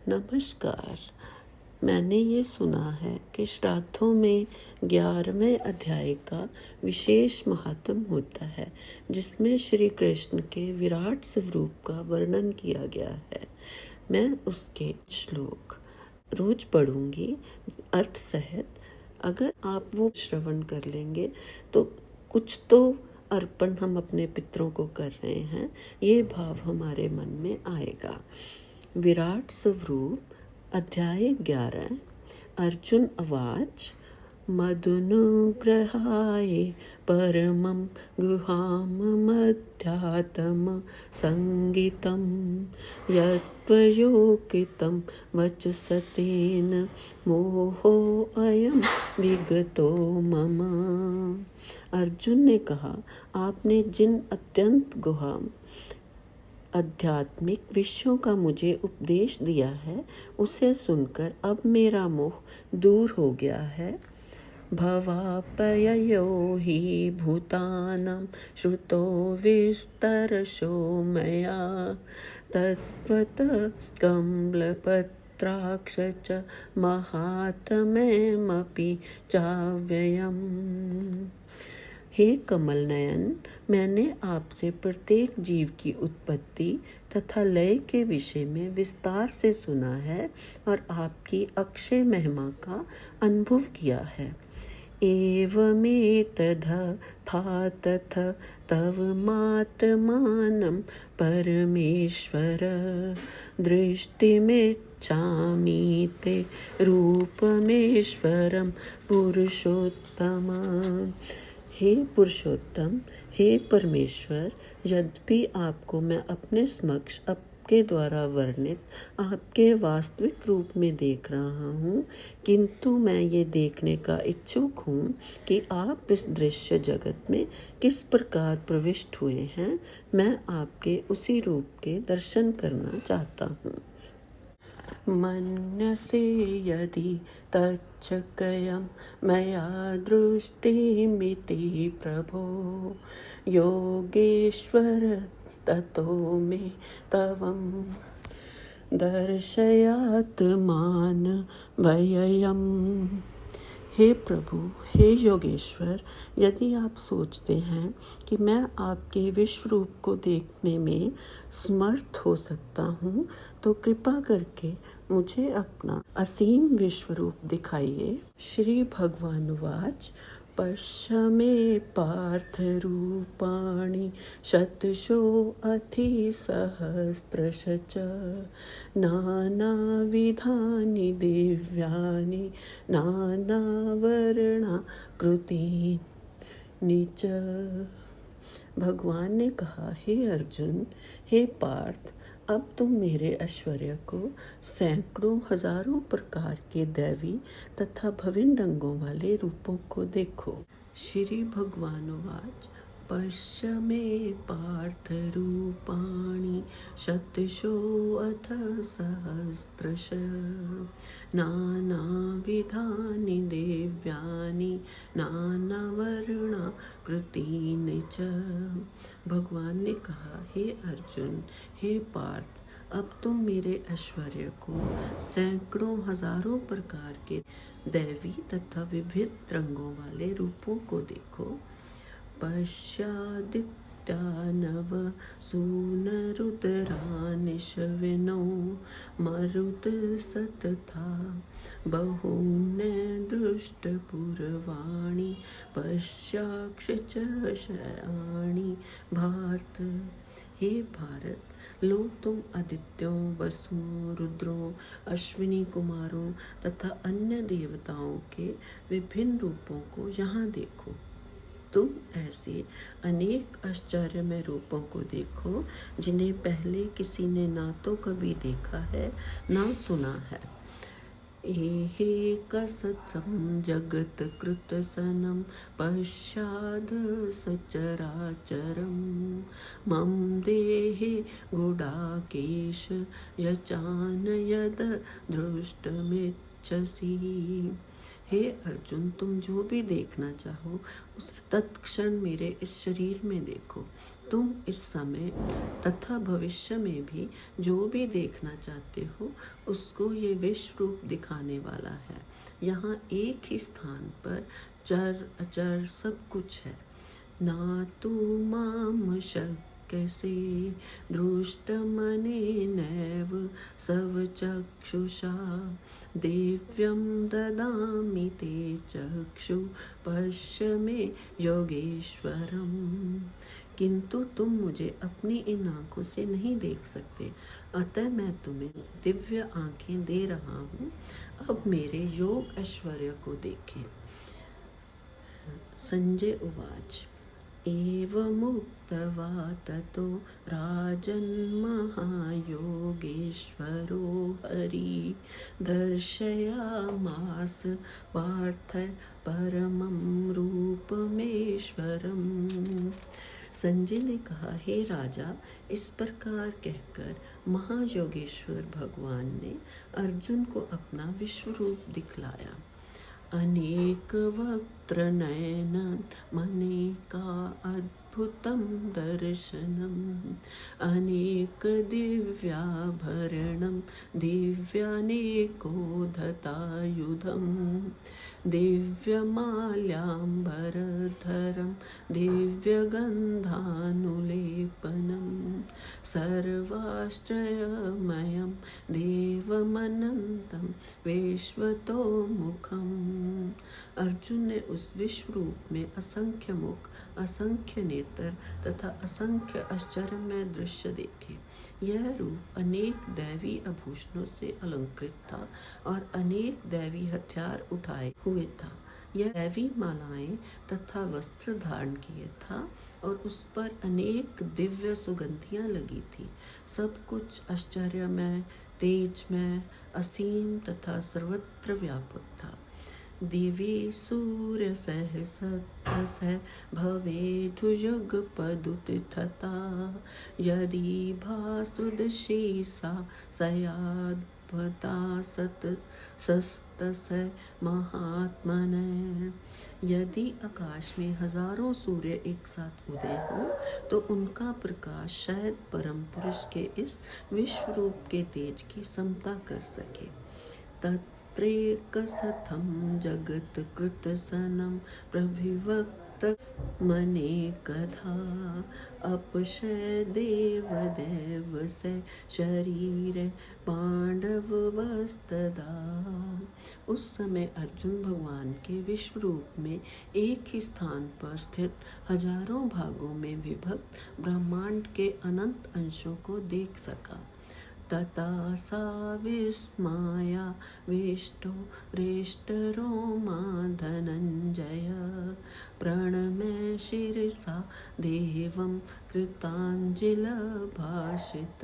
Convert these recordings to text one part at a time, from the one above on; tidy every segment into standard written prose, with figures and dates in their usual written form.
नमस्कार। मैंने ये सुना है कि श्राद्धों में 11वें अध्याय का विशेष महात्म होता है, जिसमें श्री कृष्ण के विराट स्वरूप का वर्णन किया गया है। मैं उसके श्लोक रोज पढ़ूंगी अर्थ सहित। अगर आप वो श्रवण कर लेंगे तो कुछ तो अर्पण हम अपने पितरों को कर रहे हैं, ये भाव हमारे मन में आएगा। विराट स्वरूप अध्याय 11। अर्जुन अवाच मदनुग्रहाय परमं गुहामध्यात्म संगीतं यत्त्वयोगितं वचसतेन मोहोऽयं विगतो मम। अर्जुन ने कहा, आपने जिन अत्यंत गुहाम आध्यात्मिक विषयों का मुझे उपदेश दिया है, उसे सुनकर अब मेरा मोह दूर हो गया है। भवापययो हि भूतानां श्रुतो विस्तरशो मया तत्त्वतः कमलपत्राक्ष च महात्म्यमपि चाव्ययम्। हे कमल नयन, मैंने आपसे प्रत्येक जीव की उत्पत्ति तथा लय के विषय में विस्तार से सुना है और आपकी अक्षय महिमा का अनुभव किया है। एवमेतद्यथा तथा तव मात्मानं परमेश्वर दृष्टिमिच्छामि ते रूपमेश्वरं पुरुषोत्तम। हे पुरुषोत्तम, हे परमेश्वर, यद्यपि आपको मैं अपने समक्ष आपके द्वारा वर्णित आपके वास्तविक रूप में देख रहा हूँ, किंतु मैं ये देखने का इच्छुक हूँ कि आप इस दृश्य जगत में किस प्रकार प्रविष्ट हुए हैं। मैं आपके उसी रूप के दर्शन करना चाहता हूँ। मन्यसे यदि तच्चकयं मया दृष्टिमिति प्रभो योगेश्वर ततो मे तवं दर्शयात्मानमव्ययम्। हे प्रभु, हे योगेश्वर, यदि आप सोचते हैं कि मैं आपके विश्व रूप को देखने में समर्थ हो सकता हूँ, तो कृपा करके मुझे अपना असीम विश्व रूप दिखाइए। श्री भगवानुवाच पश्य मे पार्थ रूपाणि शतशो अथिसहस्रश च नानाविधानि दिव्यानि नानावर्णाकृतीनि च। भगवान ने कहा, हे अर्जुन, हे पार्थ, अब तुम मेरे ऐश्वर्य को सैकड़ों हजारों प्रकार के दैवी तथा भविन्न रंगों वाले रूपों को देखो। श्री भगवानुवाच पश्य मे पार्थ रूपाणि शतशो अथ सहस्रश नानाविधानि दिव्यानि नानावर्णाकृतीनि च। भगवान ने कहा, हे अर्जुन, हे पार्थ, अब तुम मेरे ऐश्वर्य को सैकड़ों हजारों प्रकार के दैवी तथा विविध रंगों वाले रूपों को देखो। पश्यादित्यानव सूनरुद्रानिशविनो मरुत्सतथा बहून्य दृष्टपूर्वाणि पश्याक्षचषयाणि भारत। हे भारत, लो तुम आदित्यों, वसुओं, रुद्रों, अश्विनी कुमारों तथा अन्य देवताओं के विभिन्न रूपों को यहाँ देखो। तुम ऐसे अनेक आश्चर्यमय रूपों को देखो जिन्हें पहले किसी ने ना तो कभी देखा है ना सुना है। एकसतं जगत कृतसनं पश्चाद् सचराचरं मम देहे गुडाकेश यचानयद दृष्टमिच्छसि। हे अर्जुन, तुम जो भी देखना चाहो उसे तत्क्षण मेरे इस शरीर में देखो। तुम इस समय तथा भविष्य में भी जो भी देखना चाहते हो उसको ये विश्व रूप दिखाने वाला है। यहाँ एक ही स्थान पर चर अचर सब कुछ है। ना तु मां शक्यसे दृष्टमनेनैव स्वचक्षुषा दिव्यं ददामि ते चक्षु पश्य मे योगेश्वरम। किंतु तुम मुझे अपनी इन आँखों से नहीं देख सकते, अतः मैं तुम्हें दिव्य आँखें दे रहा हूँ। अब मेरे योग ऐश्वर्य को देखें। संजय उवाच एवमुक्त्वा ततो राजन्महायोगेश्वरो हरि दर्शयामास पार्थ परमं रूपमेश्वरम्। संजय ने कहा, हे राजा, इस प्रकार कहकर महायोगेश्वर भगवान ने अर्जुन को अपना विश्व रूप दिखलाया। अनेक वक्त्र नयनं मनेका अद्भुतं दर्शनम् अनेक दिव्याभरणं दिव्यानेकोधतायुधम् दिव्यमाल्याम्बरधरं दिव्यगन्धानुलेपनं सर्वाश्रयमयं देवमनन्तं विश्वतोमुखम्। अर्जुन ने उस विश्व रूप में असंख्य मुख, असंख्य नेत्र तथा असंख्य आश्चर्यमय दृश्य देखे। यह रूप अनेक दैवी आभूषणों से अलंकृत था और अनेक दैवी हथियार उठाए हुए था। यह दैवी मालाएं तथा वस्त्र धारण किए था और उस पर अनेक दिव्य सुगंधियां लगी थी। सब कुछ आश्चर्यमय, तेजमय, असीम तथा सर्वत्र व्यापक था। दिवि सूर्य सहस्रस्य भवेद्युगपदुत्थिता यदि भासुदृशी सा स्याद्भुता सतस्य महात्मने। यदि आकाश में हजारों सूर्य एक साथ उदय हो तो उनका प्रकाश शायद परम पुरुष के इस विश्व रूप के तेज की समता कर सके। तत्रैकशतं जगत् कृतसनं प्रविभक्त मनेकधा अपश्य देवदेवस्य शरीरे पांडवस्तदा। उस समय अर्जुन भगवान के विश्व रूप में एक ही स्थान पर स्थित हजारों भागों में विभक्त ब्रह्मांड के अनंत अंशों को देख सका। तथा सा विस्माया विष्टो रेष्टरोमा धनंजय प्रणम्य शिरसा देवं कृतांजलिर्भाषित।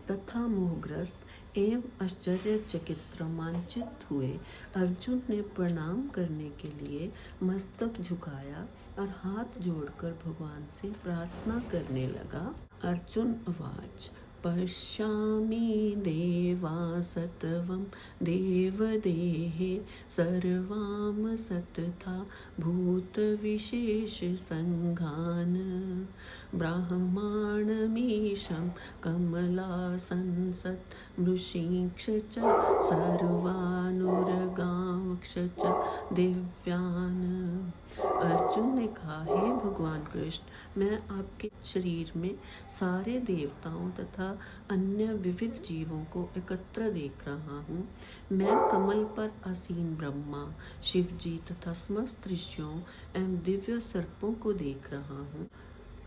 तथा मोहग्रस्त एवं आश्चर्यचकित रोमांचित हुए अर्जुन ने प्रणाम करने के लिए मस्तक झुकाया और हाथ जोड़कर भगवान से प्रार्थना करने लगा। अर्जुन उवाच पश्यामि देवासत्वं देवदेहे सर्वां सतथा भूतविशेषसङ्घान् ब्राह्मणमीशं कमलासंसत् मृषीक्ष च सर्वानुरगाक्ष च दिव्यान्। अर्जुन ने कहा, हे भगवान कृष्ण, मैं आपके शरीर में सारे देवताओं तथा अन्य विविध जीवों को एकत्र देख रहा हूँ। मैं कमल पर आसीन ब्रह्मा, शिव जी तथा समस्त ऋषियों एवं दिव्य सर्पों को देख रहा हूँ।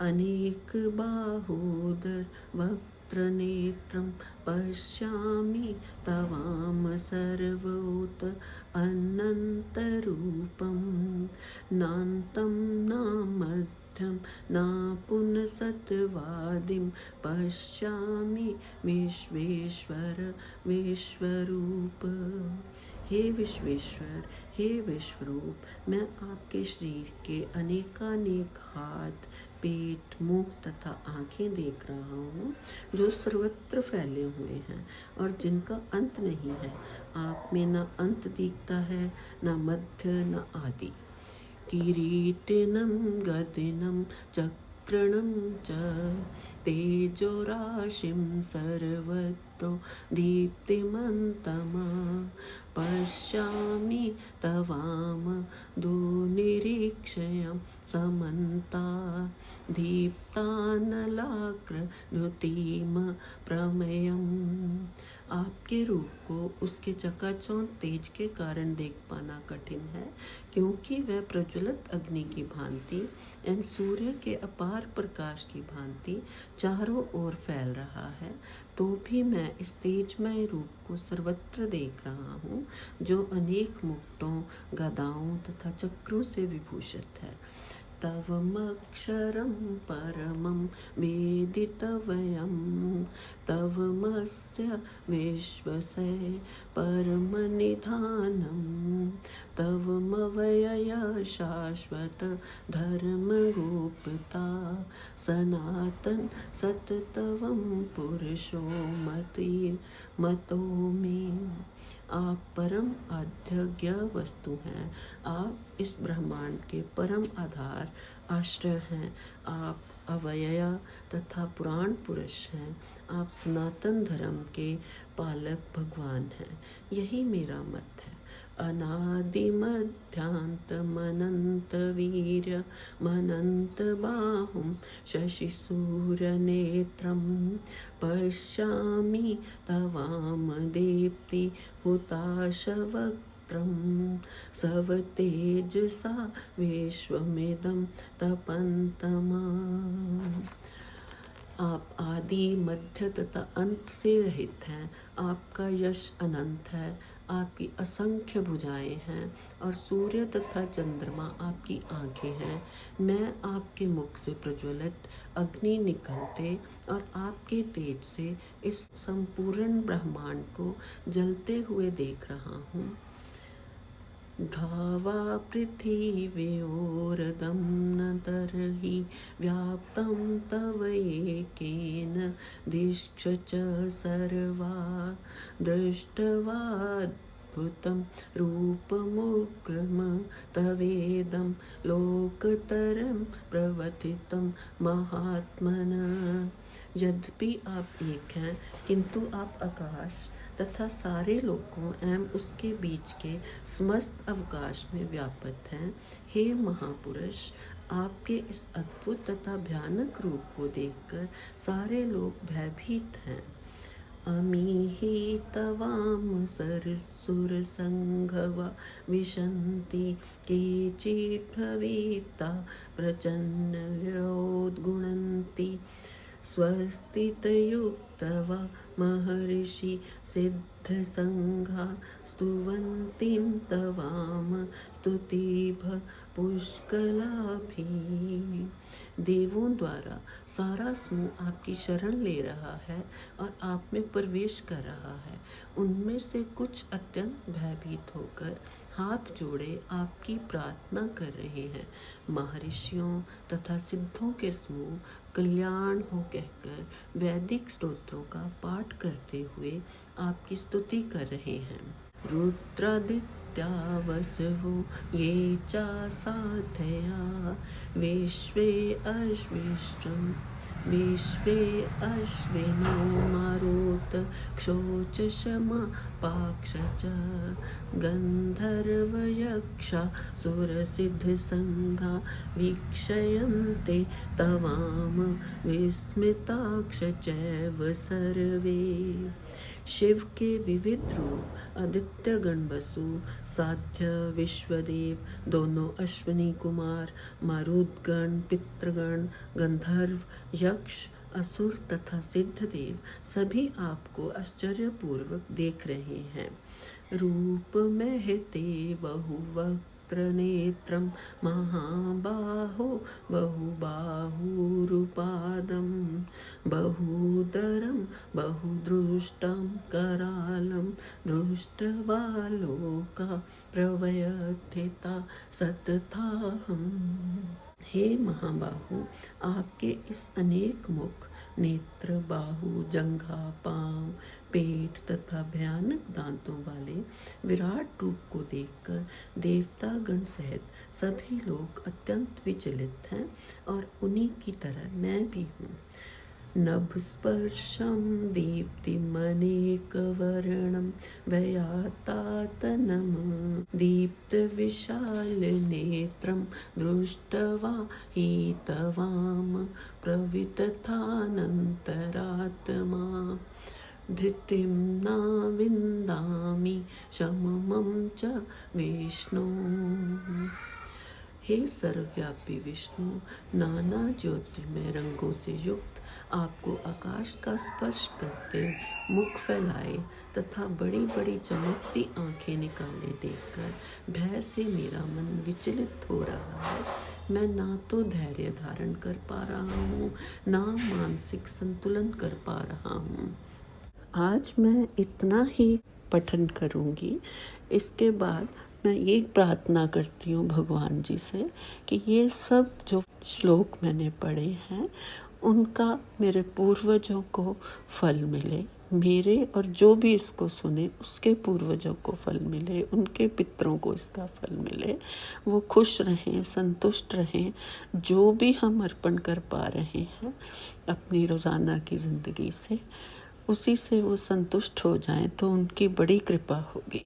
अनेक बाहूदर वक्त्रनेत्रं पश्यामि तवाम सर्वोत अनन्तरूपं नान्तं नामध्यं न पुनसत्वादिं पश्यामि विश्वेश्वर विश्वरूप। हे विश्वेश्वर, हे विश्वरूप, मैं आपके शरीर के अनेकानेक हाथ, पेट, मुंह तथा आँखें देख रहा हूँ जो सर्वत्र फैले हुए हैं और जिनका अंत नहीं है। आप में न अंत दिखता है, न मध्य, न आदि। किरीटिनं गदिनं चक्रं विक्रमं च तेजोराशिं सर्वतो दीप्तिमन्तम् पश्यामि तवाम दुर्निरीक्षयं समन्ता दीप्तानलाग्रधुतिम प्रमेयम्। आपके रूप को उसके चकाचौंध तेज के कारण देख पाना कठिन है, क्योंकि वह प्रज्वलित अग्नि की भांति एवं सूर्य के अपार प्रकाश की भांति चारों ओर फैल रहा है। तो भी मैं इस तेजमय रूप को सर्वत्र देख रहा हूँ, जो अनेक मुक्टों, गदाओं तथा चक्रों से विभूषित है। तवमक्षरं परमं वेदितव्यं तवमस्य विश्वस्य परमनिधानं तवमव्यय शाश्वत धर्मगोप्ता सनातन सततवं पुरुषो मतो मे। आप परम अध्यज्ञ वस्तु हैं, आप इस ब्रह्मांड के परम आधार आश्रय हैं, आप अव्यय तथा पुराण पुरुष हैं, आप सनातन धर्म के पालक भगवान हैं। यही मेरा मत है। अनादिमध्यान्तमनंत वीर्य मनंत बाहुं शशिसूर्यनेत्रं पश्यामि तवाम दीप्ति हुताशवक्त्रं सवतेजसा विश्वमिदं तपन्तम्। आप आदि मध्य तथा अंत से रहित हैं, आपका यश अनंत है, आपकी असंख्य भुजाएं हैं और सूर्य तथा चंद्रमा आपकी आंखें हैं। मैं आपके मुख से प्रज्वलित अग्नि निकलते और आपके तेज से इस संपूर्ण ब्रह्मांड को जलते हुए देख रहा हूँ। धावा पृथिव्योर्दं न तर्हि व्याप्तं तवैकेन दिक्ष च सर्वा दृष्ट्वाद्भुतं रूपमुग्रं तवेदं लोकतरं प्रवर्तितं महात्मनः। यद्यपि आप एक हैं, किंतु आप आकाश तथा सारे लोकों एवं उसके बीच के समस्त अवकाश में व्यापक हैं। हे महापुरुष, आपके इस अद्भुत तथा भयानक रूप को देखकर सारे लोग भयभीत हैं। अमीहि तवाम सरसुरसंघवा विशन्ति केचित् भविता प्रचन्नयोद्गुणन्ति स्वस्थितयुक्तवा महर्षि सिद्धसंघा स्तुवन्तीं तवाम स्तुतिभ पुष्कलाभि। देवों द्वारा सारा समूह आपकी शरण ले रहा है और आप में प्रवेश कर रहा है। उनमें से कुछ अत्यंत भयभीत होकर हाथ जोड़े आपकी प्रार्थना कर रहे हैं। महर्षियों तथा सिद्धों के समूह कल्याण हो कहकर वैदिक स्तोत्रों का पाठ करते हुए आपकी स्तुति कर रहे हैं। रुद्रादित्या वसवो ये चा साधया विश्वे अश्विनो मारुत क्षोच शमा पाक्ष च गंधर्वयक्षा सुरसिद्धसंघा वीक्षयन्ते तवाम विस्मिताक्ष चैव सर्वे। शिव के विविध रूप आदित्य गण वसु, साध्य, विश्वदेव, दोनों अश्विनी कुमार, मारुतगण, पितृगण, गंधर्व, यक्ष, असुर तथा सिद्धदेव सभी आपको आश्चर्यपूर्वक देख रहे हैं। रूप महते बहुवक्त्रनेत्रं महाबाहो बहुबाहुरुपादं बहुदरं बहुदृष्टं करालं दृष्ट्वा लोका प्रव्यथिता सतताहम्। हे महाबाहु, आपके इस अनेक मुख, नेत्र, बाहु, जंघा, पांव, पेट तथा भयानक दांतों वाले विराट रूप को देखकर देवतागण सहित सभी लोग अत्यंत विचलित हैं और उन्हीं की तरह मैं भी हूँ। नभस्पर्शं दीप्तिमनेकवर्णं व्यातातनं दीप्तविशालनेत्रं दृष्ट्वा हि तवां प्रवितथानन्तरात्मा धृतिं न विन्दामि शममं च विष्णु। हे सर्वव्यापी विष्णु, नाना ज्योतिर्मय रंगों से युक्त आपको आकाश का स्पर्श करते मुख फैलाए तथा बड़ी बड़ी चमकती आंखें निकाले देखकर भय से मेरा मन विचलित हो रहा है। मैं ना तो धैर्य धारण कर पा रहा हूँ, ना मानसिक संतुलन कर पा रहा हूँ। आज मैं इतना ही पठन करूँगी। इसके बाद मैं ये प्रार्थना करती हूँ भगवान जी से कि ये सब जो श्लोक मैंने पढ़े हैं उनका मेरे पूर्वजों को फल मिले, मेरे और जो भी इसको सुने उसके पूर्वजों को फल मिले, उनके पितरों को इसका फल मिले, वो खुश रहें, संतुष्ट रहें। जो भी हम अर्पण कर पा रहे हैं अपनी रोज़ाना की ज़िंदगी से, उसी से वो संतुष्ट हो जाएं तो उनकी बड़ी कृपा होगी।